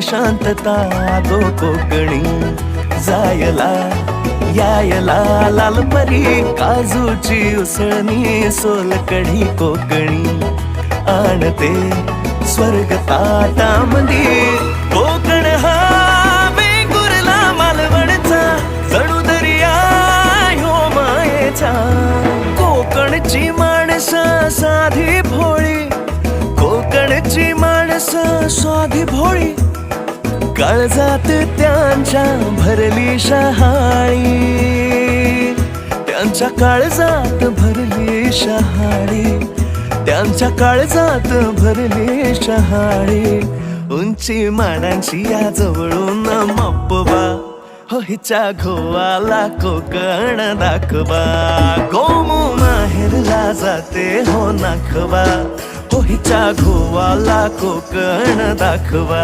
शांतता गो कोकणी जायला यायला लालपरी काजूची उसळणी सोलकढी कोकणी आणते स्वर्ग ताटामंदी कोकण हा वेंगुर्ला मालवणचा जणू दर्या ह्यो मायेचा कोकणची माणसं साधी भोळी कोकणची माणसं साधी भोळी काळजात त्यांच्या भरली शहाळी त्यांच्या काळजात भरली शहाळी त्यांच्या काळजात भरली शहाळी उंची माडांची या जवळून मप्पवा हो हिच्या घोवाला कोकण दाखवा गोमू माहेरला जाते हो नाखवा हो हिच्या घोवाला कोकण दाखवा